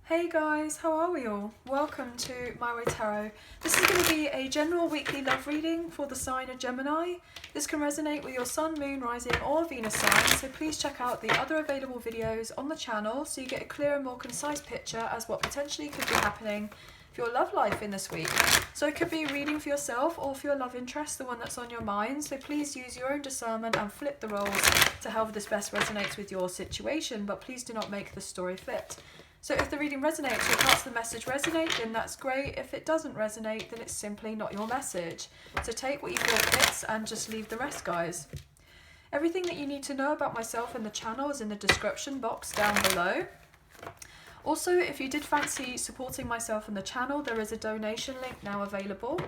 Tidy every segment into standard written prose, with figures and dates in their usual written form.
Hey guys, how are we all? Welcome to My Way Tarot. This is going to be a general weekly love reading for the sign of Gemini. This can resonate with your sun, moon, rising or Venus sign, so please check out the other available videos on the channel so you get a clearer, more concise picture as what potentially could be happening for your love life in this week. So it could be a reading for yourself or for your love interest, the one that's on your mind, so please use your own discernment and flip the roles to help this best resonates with your situation, but please do not make the story fit. So if the reading resonates or parts of the message resonate, then that's great. If it doesn't resonate, then it's simply not your message. So take what you feel fits and just leave the rest, guys. Everything that you need to know about myself and the channel is in the description box down below. Also, if you did fancy supporting myself and the channel, there is a donation link now available.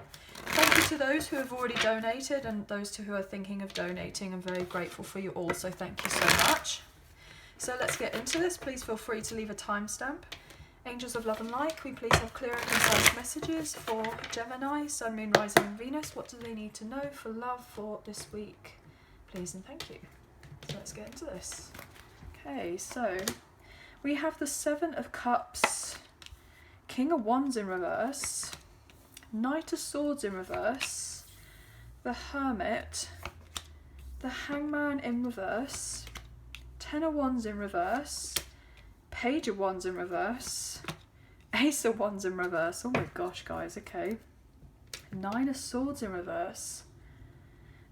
Thank you to those who have already donated and those who are thinking of donating. I'm very grateful for you all, so thank you so much. So let's get into this. Please feel free to leave a timestamp. Angels of love and light, can we please have clear and concise messages for Gemini, Sun, Moon, Rising and Venus? What do they need to know for love for this week? Please and thank you. So let's get into this. Okay, so we have the Seven of Cups, King of Wands in reverse, Knight of Swords in reverse, the Hermit, the Hangman in reverse, Ten of Wands in reverse, Page of Wands in reverse, Ace of Wands in reverse, oh my gosh guys, okay, Nine of Swords in reverse.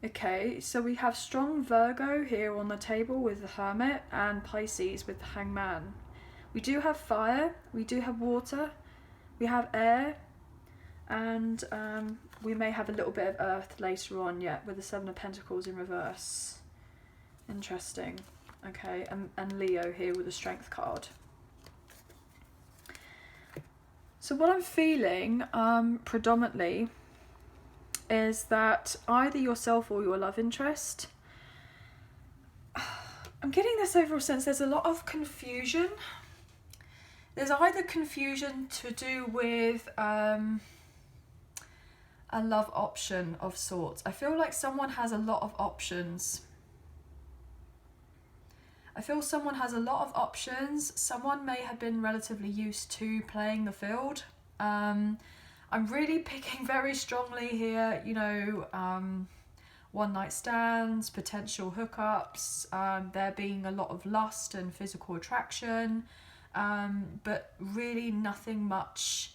Okay, so we have strong Virgo here on the table with the Hermit and Pisces with the Hangman. We do have fire, we do have water, we have air, and we may have a little bit of earth later on yet with the Seven of Pentacles in reverse. Interesting. Okay, and Leo here with a Strength card. So what I'm feeling predominantly is that either yourself or your love interest, I'm getting this overall sense there's a lot of confusion. There's either confusion to do with a love option of sorts. I feel like someone has a lot of options. I feel someone has a lot of options. Someone may have been relatively used to playing the field. I'm really picking very strongly here, you know, one night stands, potential hookups, there being a lot of lust and physical attraction, but really nothing much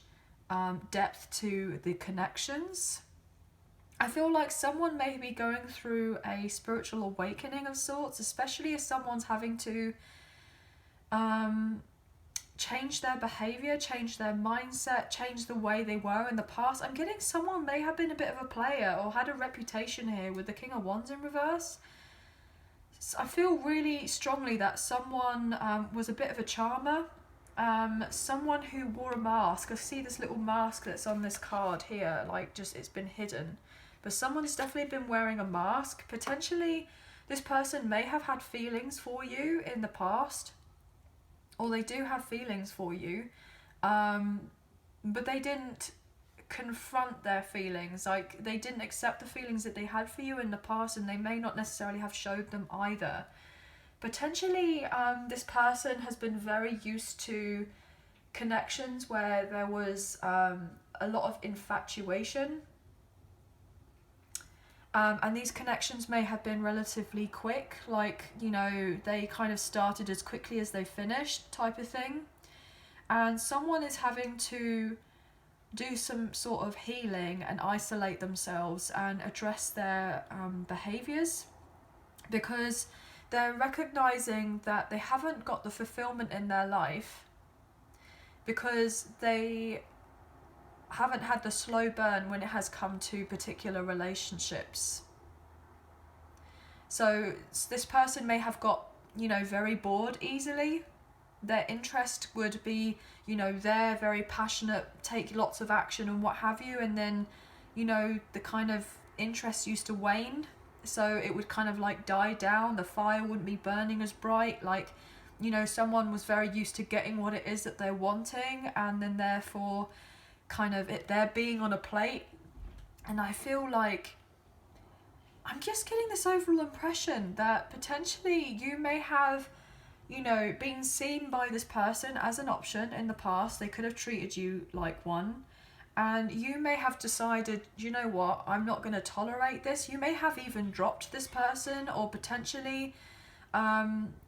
depth to the connections. I feel like someone may be going through a spiritual awakening of sorts, especially if someone's having to change their behaviour, change their mindset, change the way they were in the past. I'm getting someone may have been a bit of a player or had a reputation here with the King of Wands in reverse. So I feel really strongly that someone was a bit of a charmer, someone who wore a mask. I see this little mask that's on this card here, like just it's been hidden. But someone's definitely been wearing a mask. Potentially, this person may have had feelings for you in the past. Or they do have feelings for you. But they didn't confront their feelings. Like, they didn't accept the feelings that they had for you in the past. And they may not necessarily have showed them either. Potentially, this person has been very used to connections where there was a lot of infatuation. And these connections may have been relatively quick, like, you know, they kind of started as quickly as they finished type of thing. And someone is having to do some sort of healing and isolate themselves and address their behaviours, because they're recognising that they haven't got the fulfilment in their life because they haven't had the slow burn when it has come to particular relationships. So this person may have got, you know, very bored easily. Their interest would be, you know, they're very passionate, take lots of action and what have you, and then, you know, the kind of interest used to wane, so it would kind of like die down, the fire wouldn't be burning as bright, like, you know, someone was very used to getting what it is that they're wanting, and then therefore kind of they're being on a plate. And I feel like I'm just getting this overall impression that potentially you may have, you know, being seen by this person as an option in the past. They could have treated you like one. And you may have decided, you know what, I'm not going to tolerate this. You may have even dropped this person, or potentially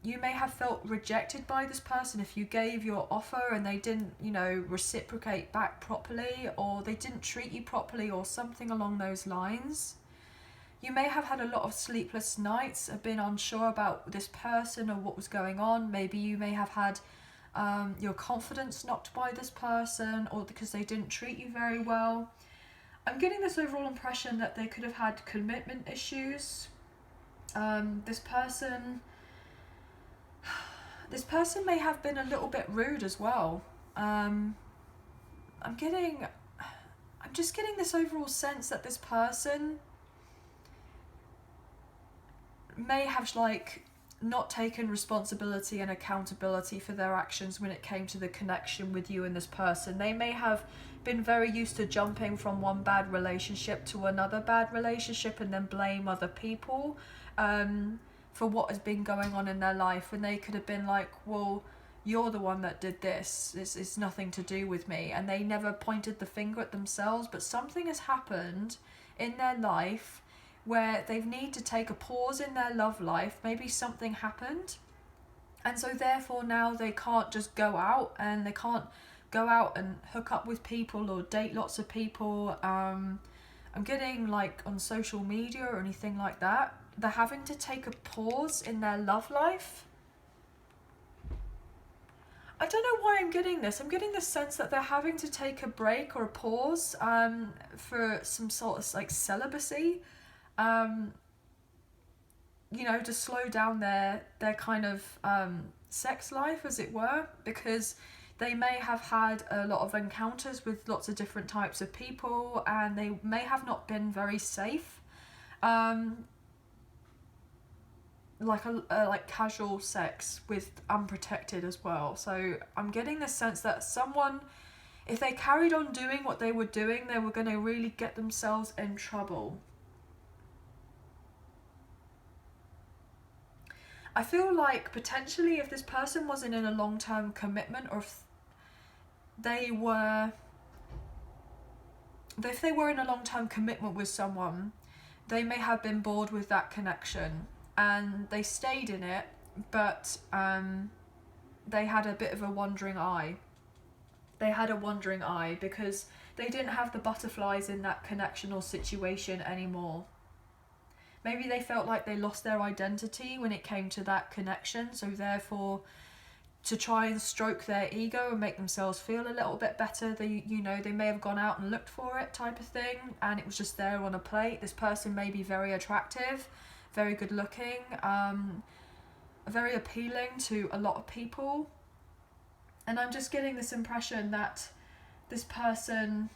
you may have felt rejected by this person if you gave your offer and they didn't, you know, reciprocate back properly, or they didn't treat you properly, or something along those lines. You may have had a lot of sleepless nights, have been unsure about this person or what was going on. Maybe you may have had your confidence knocked by this person, or because they didn't treat you very well. I'm getting this overall impression that they could have had commitment issues. This person may have been a little bit rude as well. I'm just getting this overall sense that this person may have like not taken responsibility and accountability for their actions when it came to the connection with you and this person. They may have been very used to jumping from one bad relationship to another bad relationship and then blame other people for what has been going on in their life, when they could have been like, well, you're the one that did this, it's nothing to do with me. And they never pointed the finger at themselves, but something has happened in their life where they need to take a pause in their love life. Maybe something happened, and so therefore now they can't just go out, and they can't go out and hook up with people or date lots of people. I'm getting like on social media or anything like that, they're having to take a pause in their love life. I don't know why I'm getting this. I'm getting the sense that they're having to take a break or a pause for some sort of like celibacy. You know, to slow down their kind of sex life, as it were, because they may have had a lot of encounters with lots of different types of people, and they may have not been very safe. Like casual sex with unprotected as well. So I'm getting the sense that someone, if they carried on doing what they were doing, they were going to really get themselves in trouble. I feel like potentially if this person wasn't in a long-term commitment, or if they were in a long-term commitment with someone, they may have been bored with that connection and they stayed in it, but they had a bit of a wandering eye. They had a wandering eye because they didn't have the butterflies in that connection or situation anymore. Maybe they felt like they lost their identity when it came to that connection, so therefore to try and stroke their ego and make themselves feel a little bit better, they may have gone out and looked for it, type of thing, and it was just there on a plate. This person may be very attractive, very good looking, very appealing to a lot of people, and I'm just getting this impression that this person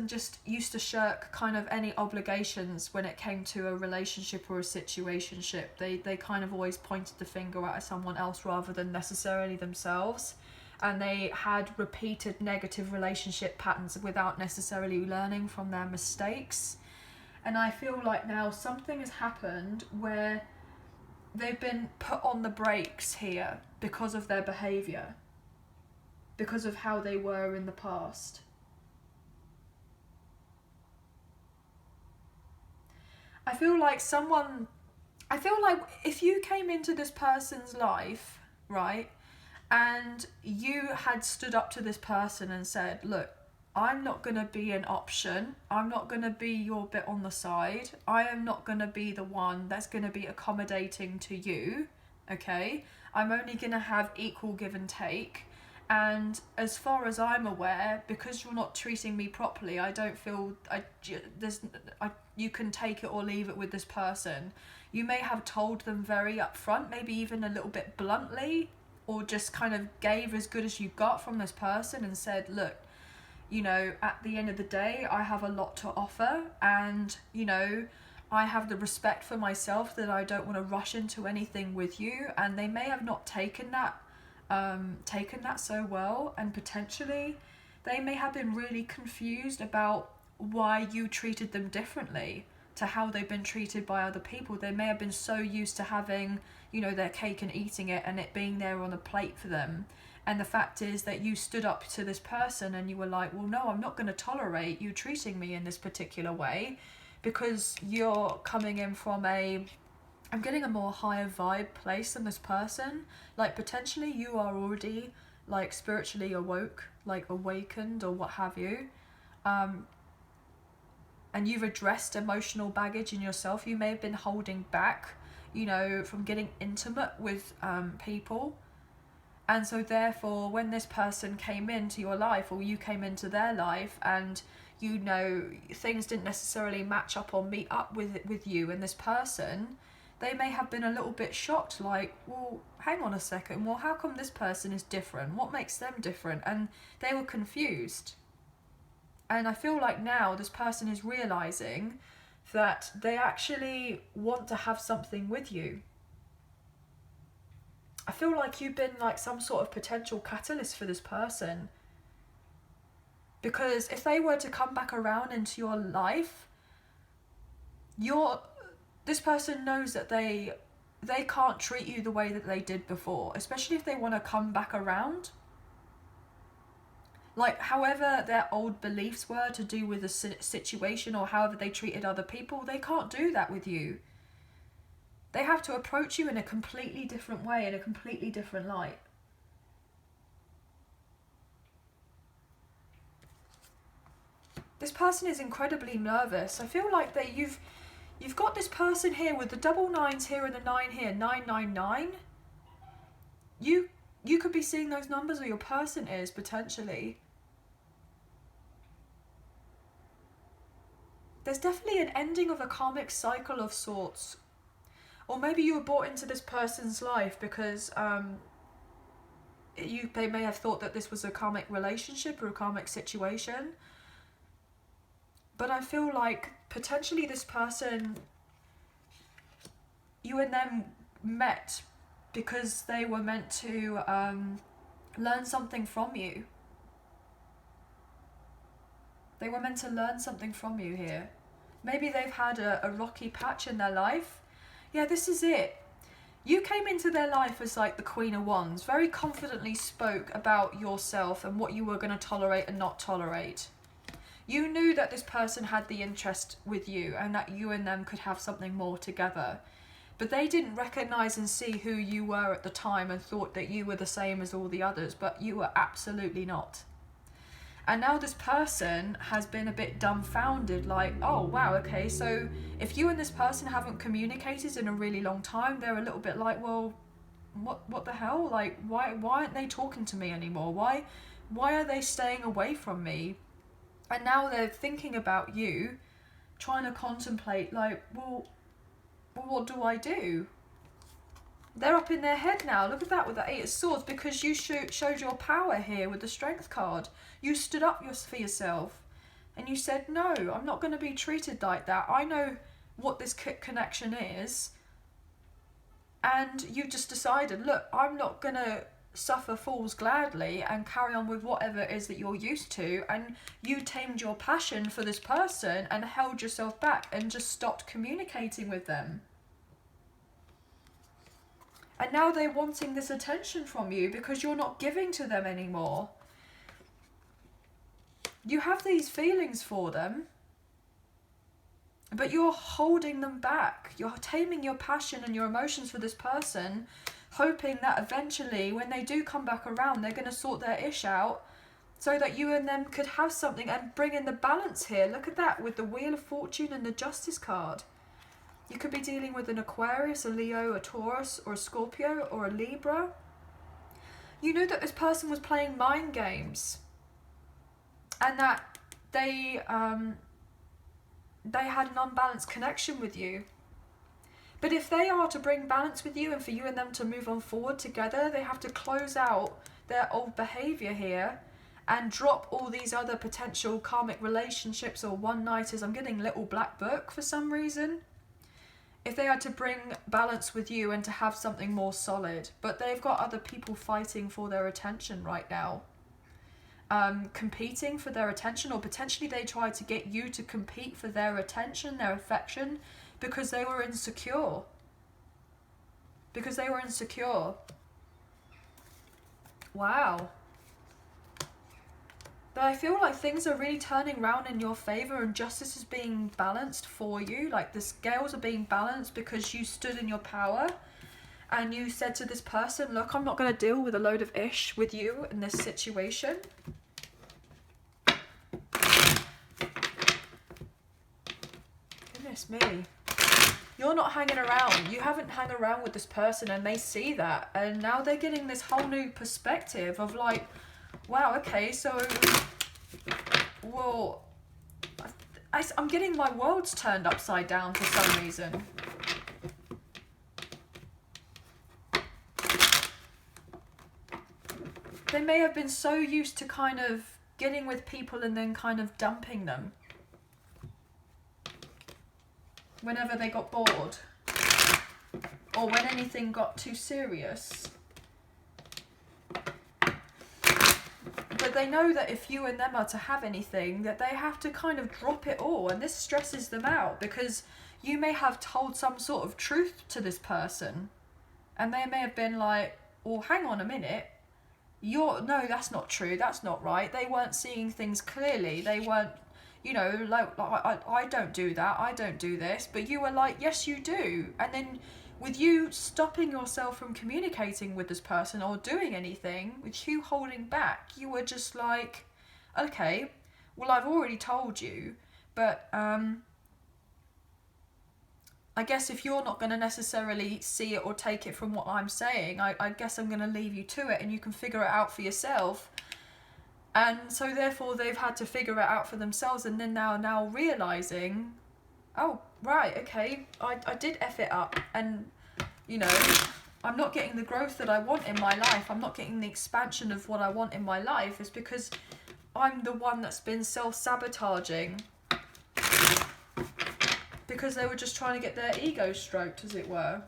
just used to shirk kind of any obligations when it came to a relationship or a situationship. They kind of always pointed the finger at someone else rather than necessarily themselves, and they had repeated negative relationship patterns without necessarily learning from their mistakes. And I feel like now something has happened where they've been put on the brakes here because of their behaviour, because of how they were in the past. I feel like if you came into this person's life, right, and you had stood up to this person and said, look, I'm not going to be an option. I'm not going to be your bit on the side. I am not going to be the one that's going to be accommodating to you, okay? I'm only going to have equal give and take. And as far as I'm aware, because you're not treating me properly, I don't feel you can take it or leave it with this person. You may have told them very upfront, maybe even a little bit bluntly, or just kind of gave as good as you got from this person and said, look, at the end of the day, I have a lot to offer, and, I have the respect for myself that I don't want to rush into anything with you. And they may have not taken that so well, and potentially they may have been really confused about why you treated them differently. to how they've been treated by other people. They may have been so used to having, you know, their cake and eating it and it being there on a plate for them. And the fact is that you stood up to this person and you were like, well, no, I'm not going to tolerate you treating me in this particular way, because you're coming in from I'm getting a more higher vibe place than this person. Like, potentially you are already, like, spiritually awoke, like, awakened or what have you. And you've addressed emotional baggage in yourself. You may have been holding back, you know, from getting intimate with people. And so therefore, when this person came into your life, or you came into their life, and, you know, things didn't necessarily match up or meet up with you and this person, they may have been a little bit shocked, like, well, hang on a second, well, how come this person is different? What makes them different? And they were confused. And I feel like now this person is realizing that they actually want to have something with you. I feel like you've been like some sort of potential catalyst for this person. Because if they were to come back around into your life, this person knows that they can't treat you the way that they did before, especially if they want to come back around. Like, however their old beliefs were to do with the situation, or however they treated other people, they can't do that with you. They have to approach you in a completely different way, in a completely different light. This person is incredibly nervous. I feel like that you've got this person here with the double nines here and the 9 here, 999. You could be seeing those numbers, or your person is, potentially. There's definitely an ending of a karmic cycle of sorts. Or maybe you were brought into this person's life because they may have thought that this was a karmic relationship or a karmic situation. But I feel like potentially this person, you and them met because they were meant to learn something from you. They were meant to learn something from you here. Maybe they've had a rocky patch in their life. Yeah, this is it. You came into their life as like the Queen of Wands, very confidently spoke about yourself and what you were going to tolerate and not tolerate. You knew that this person had the interest with you and that you and them could have something more together. But they didn't recognise and see who you were at the time and thought that you were the same as all the others, but you were absolutely not. And now this person has been a bit dumbfounded, like, oh wow, okay, so if you and this person haven't communicated in a really long time, they're a little bit like, well, what the hell? Like, why aren't they talking to me anymore? Why are they staying away from me? And now they're thinking about you, trying to contemplate, like, well, what do I do? They're up in their head now. Look at that with the 8 of Swords, because you showed your power here with the Strength card. You stood up for yourself and you said, no, I'm not going to be treated like that. I know what this connection is. And you just decided, look, I'm not going to suffer fools gladly and carry on with whatever it is that you're used to. And you tamed your passion for this person and held yourself back and just stopped communicating with them. And now they're wanting this attention from you because you're not giving to them anymore. You have these feelings for them, but you're holding them back. You're taming your passion and your emotions for this person, hoping that eventually when they do come back around, they're going to sort their ish out so that you and them could have something and bring in the balance here. Look at that with the Wheel of Fortune and the Justice card. You could be dealing with an Aquarius, a Leo, a Taurus, or a Scorpio, or a Libra. You knew that this person was playing mind games, and that they had an unbalanced connection with you. But if they are to bring balance with you and for you and them to move on forward together, they have to close out their old behaviour here and drop all these other potential karmic relationships or one-nighters. I'm getting Little Black Book for some reason. If they are to bring balance with you and to have something more solid. But they've got other people fighting for their attention right now. competing for their attention, or potentially they tried to get you to compete for their attention, their affection, because they were insecure. Because they were insecure. Wow. But I feel like things are really turning around in your favour, and justice is being balanced for you. Like the scales are being balanced because you stood in your power and you said to this person, look, I'm not going to deal with a load of ish with you in this situation. Goodness me. You're not hanging around. You haven't hung around with this person, and they see that. And now they're getting this whole new perspective of like, wow, okay, so, well, I'm getting my worlds turned upside down for some reason. They may have been so used to kind of getting with people and then kind of dumping them whenever they got bored, or when anything got too serious. But they know that if you and them are to have anything, that they have to kind of drop it all, and this stresses them out because you may have told some sort of truth to this person, and they may have been like, well, hang on a minute, no, that's not true, that's not right. They weren't seeing things clearly. They weren't, you know, like I don't do that, I don't do this, but you were like, yes you do. And then with you stopping yourself from communicating with this person or doing anything, with you holding back, you were just like, okay, well, I've already told you, but I guess if you're not going to necessarily see it or take it from what I'm saying, I guess I'm going to leave you to it, and you can figure it out for yourself. And so therefore they've had to figure it out for themselves, and then now realising, oh, right, okay, I did F it up, and, you know, I'm not getting the growth that I want in my life, I'm not getting the expansion of what I want in my life, is because I'm the one that's been self-sabotaging, because they were just trying to get their ego stroked, as it were.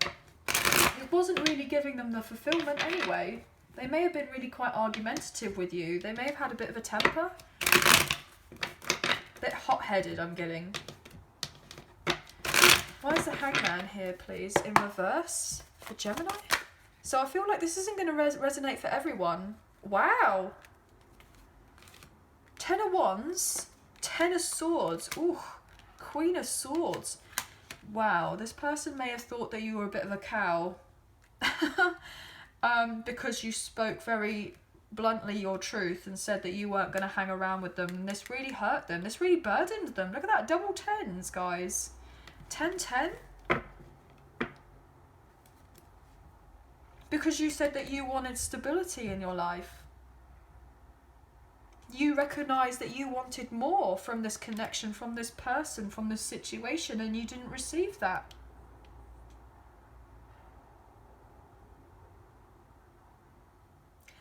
It wasn't really giving them the fulfillment anyway. They may have been really quite argumentative with you. They may have had a bit of a temper. A bit hot-headed, I'm getting. Why is the Hangman here, please, in reverse for Gemini? So I feel like this isn't going to resonate for everyone. Wow. 10 of Wands, 10 of Swords. Ooh, Queen of Swords. Wow, this person may have thought that you were a bit of a cow. Because you spoke very bluntly your truth and said that you weren't going to hang around with them. And this really hurt them. This really burdened them. Look at that, double tens, guys. 10-10. Because you said that you wanted stability in your life. You recognised that you wanted more from this connection, from this person, from this situation, and you didn't receive that.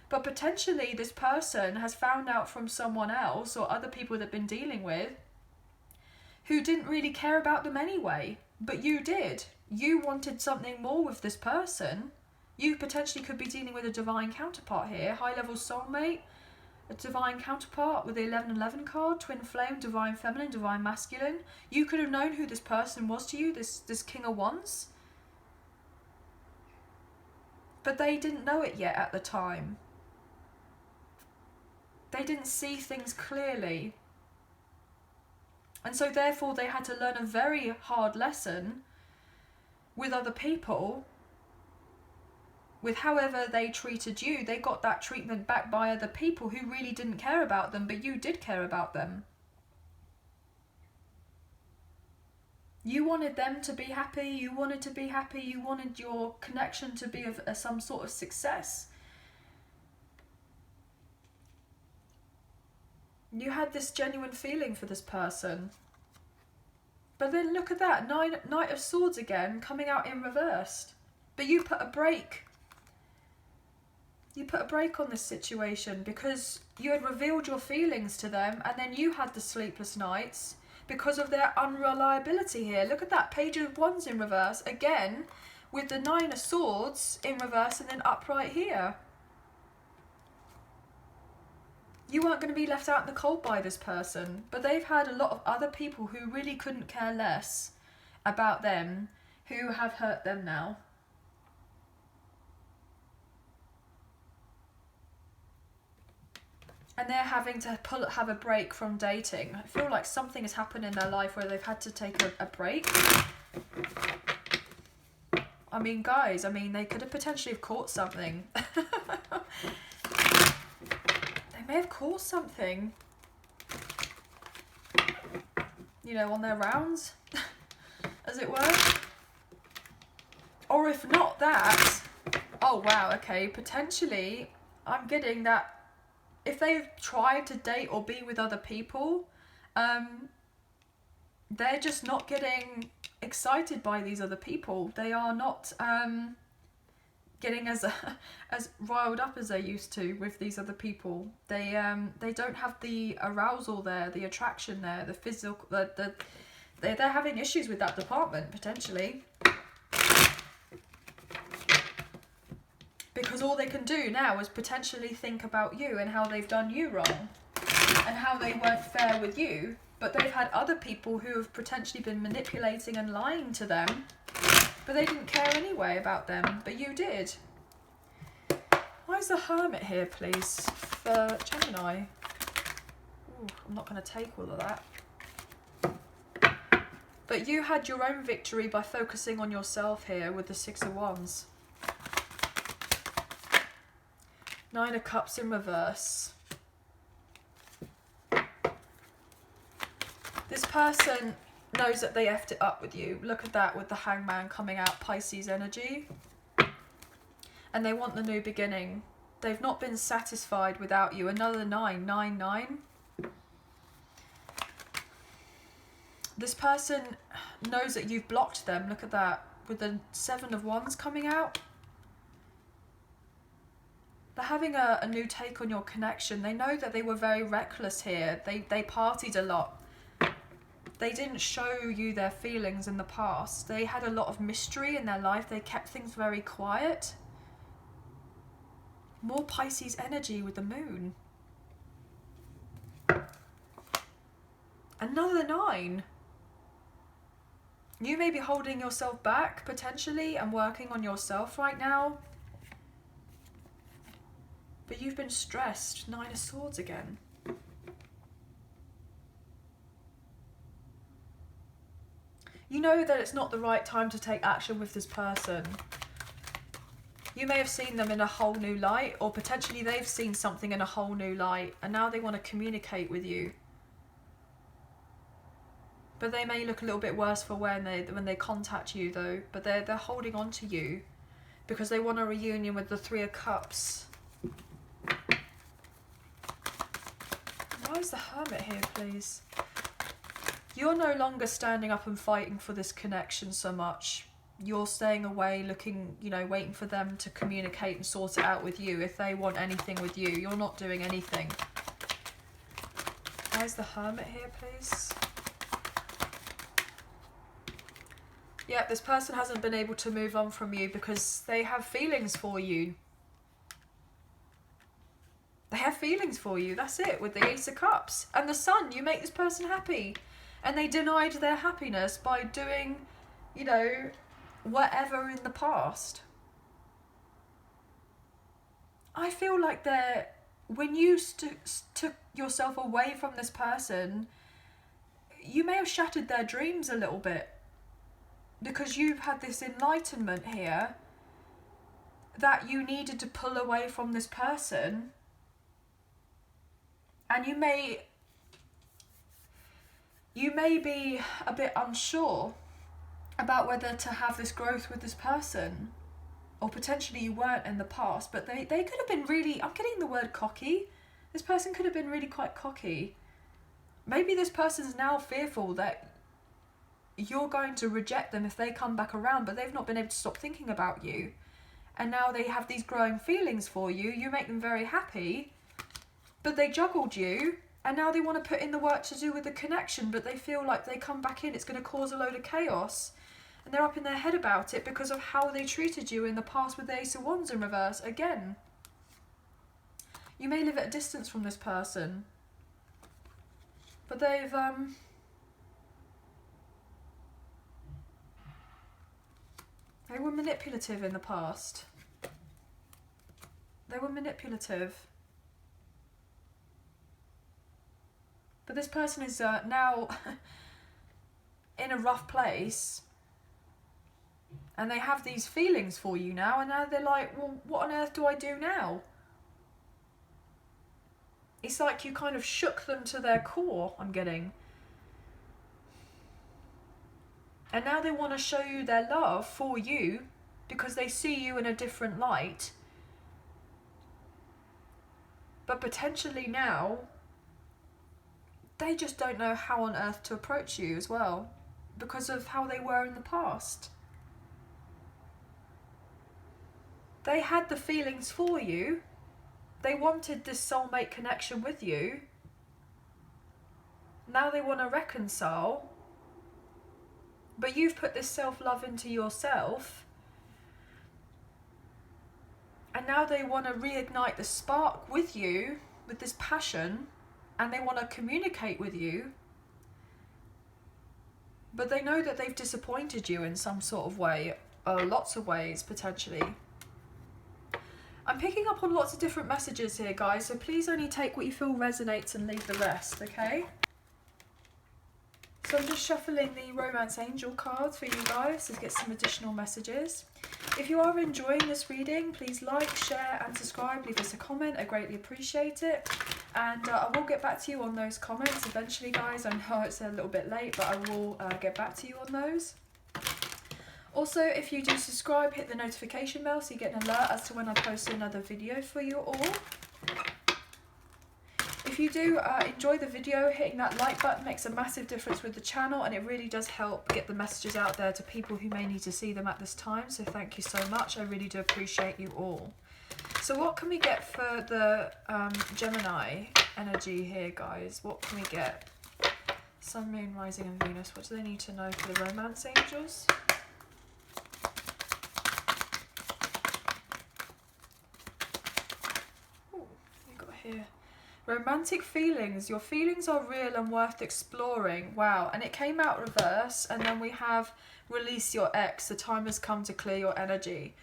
But potentially this person has found out from someone else or other people they've been dealing with who didn't really care about them anyway, but you did. You wanted something more with this person. You potentially could be dealing with a divine counterpart here, high-level soulmate, a divine counterpart with the 11-11 card, twin flame, divine feminine, divine masculine. You could have known who this person was to you, this King of Wands. But they didn't know it yet at the time. They didn't see things clearly. And so therefore they had to learn a very hard lesson with other people. With however they treated you, they got that treatment back by other people who really didn't care about them, but you did care about them. You wanted them to be happy, you wanted to be happy, you wanted your connection to be of some sort of success. You had this genuine feeling for this person. But then look at that, Knight of Swords again, coming out in reversed. But you put a break. You put a break on this situation because you had revealed your feelings to them, and then you had the sleepless nights because of their unreliability here. Look at that, Page of Wands in reverse, again, with the 9 of Swords in reverse and then upright here. you weren't going to be left out in the cold by this person. But they've had a lot of other people who really couldn't care less about them, who have hurt them now. And they're having to have a break from dating. I feel like something has happened in their life where they've had to take a break. I mean, guys, I mean, they could have potentially have caught something. They may have caught something. You know, on their rounds, as it were. Or if not that, oh wow, okay, potentially, I'm getting that if they've tried to date or be with other people, they're just not getting excited by these other people. They are not getting as riled up as they used to with these other people. They don't have the arousal there, the attraction there, the physical. They're having issues with that department potentially. Because all they can do now is potentially think about you and how they've done you wrong and how they weren't fair with you. But they've had other people who have potentially been manipulating and lying to them, but they didn't care anyway about them, but you did. Why is the Hermit here, please, for Gemini? Ooh, I'm not going to take all of that. But you had your own victory by focusing on yourself here with the Six of Wands. Nine of Cups in reverse. This person knows that they effed it up with you. Look at that with the Hangman coming out, Pisces energy. And they want the new beginning. They've not been satisfied without you. Another 9, 9, 9. This person knows that you've blocked them. Look at that with the Seven of Wands coming out. They're having a new take on your connection. They know that they were very reckless here. They partied a lot. They didn't show you their feelings in the past. They had a lot of mystery in their life. They kept things very quiet. More Pisces energy with the moon. Another 9. You may be holding yourself back potentially and working on yourself right now. But you've been stressed. 9 of Swords again. You know that it's not the right time to take action with this person. You may have seen them in a whole new light, or potentially they've seen something in a whole new light, and now they want to communicate with you. But they may look a little bit worse for when they contact you though. But they're holding on to you because they want a reunion with the Three of Cups. Why is the Hermit here, please? You're no longer standing up and fighting for this connection so much. You're staying away, looking, you know, waiting for them to communicate and sort it out with you. If they want anything with you, you're not doing anything. Why is the Hermit here, please? Yeah, this person hasn't been able to move on from you because they have feelings for you. They have feelings for you, that's it, with the Ace of Cups. And the Sun, you make this person happy. And they denied their happiness by doing, you know, whatever in the past. I feel like when you took yourself away from this person, you may have shattered their dreams a little bit. Because you've had this enlightenment here that you needed to pull away from this person. And you may be a bit unsure about whether to have this growth with this person, or potentially you weren't in the past, but they could have been really, I'm getting the word cocky. This person could have been really quite cocky. Maybe this person's now fearful that you're going to reject them if they come back around, but they've not been able to stop thinking about you. And now they have these growing feelings for you. You make them very happy. But they juggled you, and now they want to put in the work to do with the connection, but they feel like they come back in, it's going to cause a load of chaos. And they're up in their head about it because of how they treated you in the past with the Ace of Wands in reverse again. You may live at a distance from this person, but they were manipulative in the past. They were manipulative. But this person is now in a rough place, and they have these feelings for you now, and now they're like, well, what on earth do I do now? It's like you kind of shook them to their core, I'm getting. And now they want to show you their love for you because they see you in a different light. But potentially now, they just don't know how on earth to approach you as well because of how they were in the past. They had the feelings for you. They wanted this soulmate connection with you. Now they want to reconcile. But you've put this self-love into yourself. And now they want to reignite the spark with you, with this passion, and they want to communicate with you. But they know that they've disappointed you in some sort of way, or lots of ways potentially. I'm picking up on lots of different messages here, guys, so please only take what you feel resonates and leave the rest, okay? So I'm just shuffling the Romance Angel cards for you guys to get some additional messages. If you are enjoying this reading, please like, share and subscribe. Leave us a comment. I greatly appreciate it. And I will get back to you on those comments eventually, guys. I know it's a little bit late, but I will get back to you on those. Also, if you do subscribe, hit the notification bell so you get an alert as to when I post another video for you all. If you do enjoy the video, hitting that like button makes a massive difference with the channel, and it really does help get the messages out there to people who may need to see them at this time. So thank you so much. I really do appreciate you all. So what can we get for the Gemini energy here, guys? What can we get? Sun, Moon, Rising and Venus. What do they need to know for the Romance Angels? Oh, we got here. Romantic feelings. Your feelings are real and worth exploring. Wow. And it came out reverse. And then we have release your ex. The time has come to clear your energy.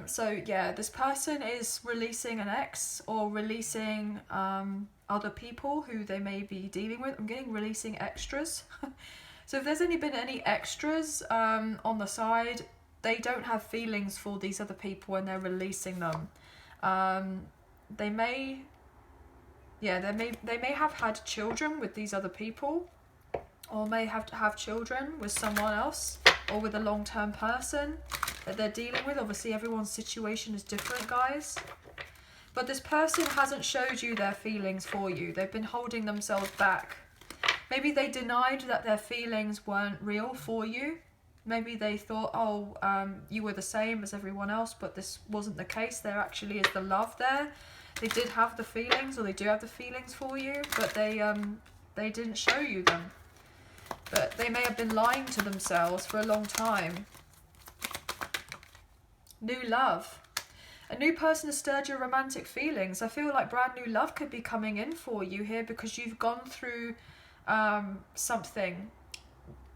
So yeah, this person is releasing an ex or releasing other people who they may be dealing with. I'm getting releasing extras. So if there's been any extras on the side, they don't have feelings for these other people when they're releasing them. They may have had children with these other people, or may have to have children with someone else, or with a long-term person that they're dealing with. Obviously everyone's situation is different, guys, but this person hasn't showed you their feelings for you. They've been holding themselves back. Maybe they denied that their feelings weren't real for you. Maybe they thought, oh, you were the same as everyone else, but this wasn't the case. There actually is the love there. They did have the feelings, or they do have the feelings for you, but they didn't show you them. But they may have been lying to themselves for a long time. New love. A new person has stirred your romantic feelings. I feel like brand new love could be coming in for you here because you've gone through something,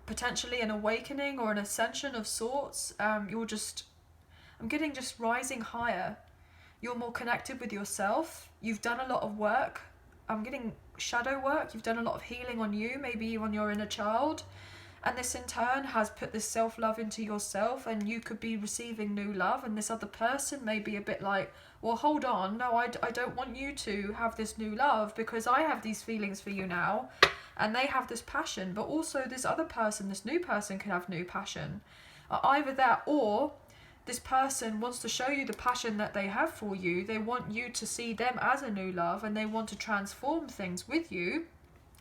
potentially an awakening or an ascension of sorts. I'm getting just rising higher. You're more connected with yourself. You've done a lot of work. I'm getting shadow work. You've done a lot of healing on you, maybe on your inner child. And this in turn has put this self-love into yourself, and you could be receiving new love. And this other person may be a bit like, well, hold on. No, I don't want you to have this new love because I have these feelings for you now. And they have this passion. But also this other person, this new person, can have new passion. Either that, or this person wants to show you the passion that they have for you. They want you to see them as a new love, and they want to transform things with you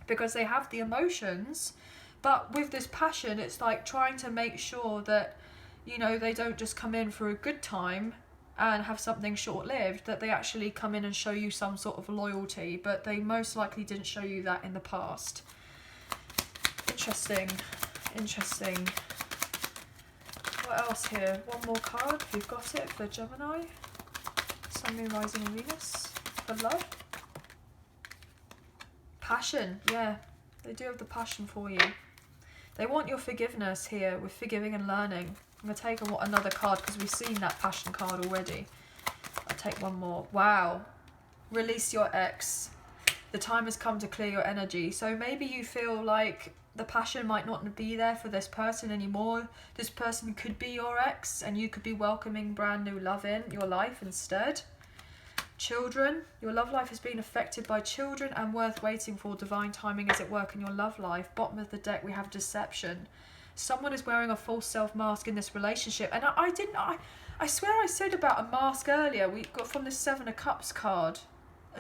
because they have the emotions. But with this passion, it's like trying to make sure that, you know, they don't just come in for a good time and have something short-lived, that they actually come in and show you some sort of loyalty, but they most likely didn't show you that in the past. Interesting. Interesting. What else here? One more card, if you've got it, for Gemini. Sun, Moon, Rising and Venus. for love. Passion, yeah. They do have the passion for you. They want your forgiveness here with forgiving and learning. I'm going to take another card because we've seen that passion card already. I'll take one more. Wow. Release your ex. The time has come to clear your energy. So maybe you feel like the passion might not be there for this person anymore. This person could be your ex and you could be welcoming brand new love in your life instead. Children, your love life has been affected by children and worth waiting for. Divine timing is at work in your love life. Bottom of the deck, we have deception. Someone is wearing a false self mask in this relationship. And I swear I said about a mask earlier. We got from the 7 of Cups card.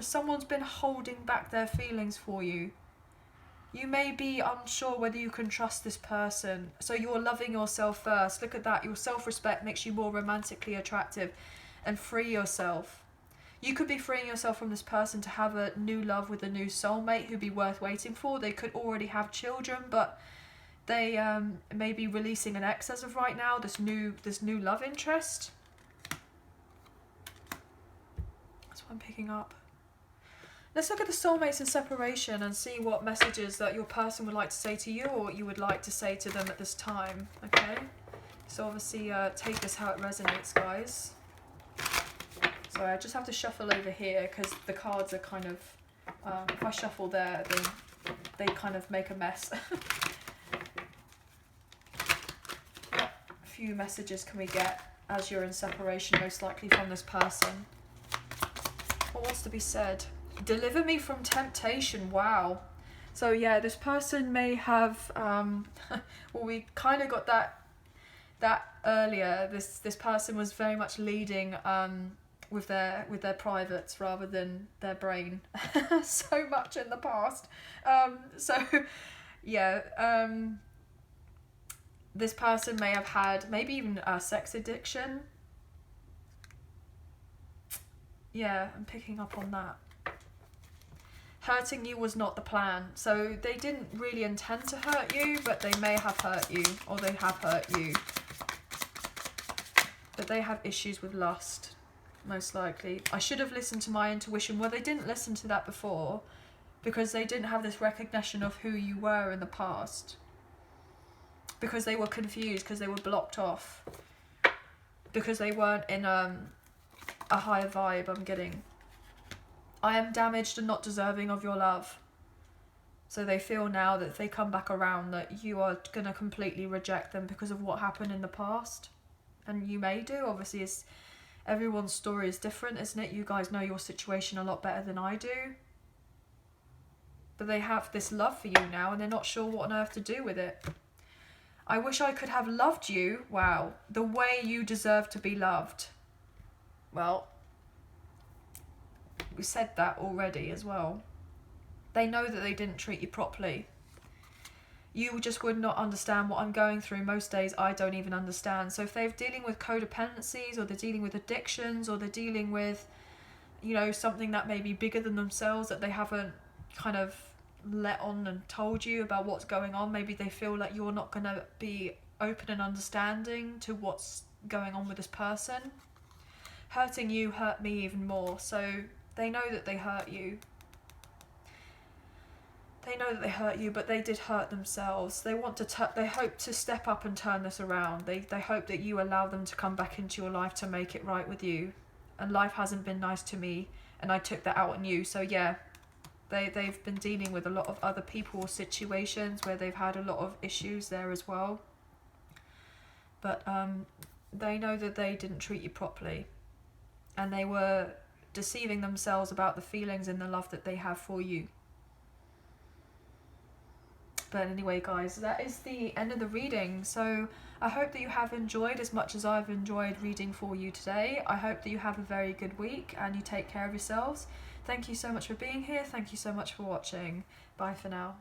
Someone's been holding back their feelings for you. You may be unsure whether you can trust this person. So you're loving yourself first. Look at that. Your self-respect makes you more romantically attractive. And free yourself. You could be freeing yourself from this person to have a new love with a new soulmate who'd be worth waiting for. They could already have children, but they may be releasing an ex as of right now. This new love interest. That's what I'm picking up. Let's look at the soulmates in separation and see what messages that your person would like to say to you or what you would like to say to them at this time. Okay, so obviously take this how it resonates, guys. So I just have to shuffle over here because the cards are kind of, if I shuffle there, then they kind of make a mess. What few messages can we get as you're in separation, most likely from this person? What wants to be said? Deliver me from temptation. Wow. So yeah, this person may have, well, we kind of got that earlier. This person was very much leading with their privates rather than their brain so much in the past. So yeah, this person may have had maybe even a sex addiction. Yeah, I'm picking up on that. Hurting you was not the plan. So they didn't really intend to hurt you, but they may have hurt you, or they have hurt you. But they have issues with lust, most likely. I should have listened to my intuition. Well, they didn't listen to that before because they didn't have this recognition of who you were in the past. Because they were confused, because they were blocked off. Because they weren't in a higher vibe, I'm getting. I am damaged and not deserving of your love. So they feel now that if they come back around that you are going to completely reject them because of what happened in the past. And you may do. Obviously, everyone's story is different, isn't it? You guys know your situation a lot better than I do. But they have this love for you now and they're not sure what on earth to do with it. I wish I could have loved you, wow, the way you deserve to be loved. Well, we said that already as well. They know that they didn't treat you properly. You just would not understand what I'm going through. Most days I don't even understand. So if they're dealing with codependencies or they're dealing with addictions or they're dealing with, you know, something that may be bigger than themselves that they haven't kind of let on and told you about what's going on. Maybe they feel like you're not going to be open and understanding to what's going on with this person. Hurting you hurt me even more. So they know that they hurt you. They know that they hurt you, but they did hurt themselves. They want to. They hope to step up and turn this around. They hope that you allow them to come back into your life to make it right with you. And life hasn't been nice to me, and I took that out on you. So yeah, they've been dealing with a lot of other people or situations where they've had a lot of issues there as well. But they know that they didn't treat you properly, and they were deceiving themselves about the feelings and the love that they have for you. But anyway, guys, that is the end of the reading. So I hope that you have enjoyed as much as I've enjoyed reading for you today. I hope that you have a very good week and you take care of yourselves. Thank you so much for being here. Thank you so much for watching. Bye for now.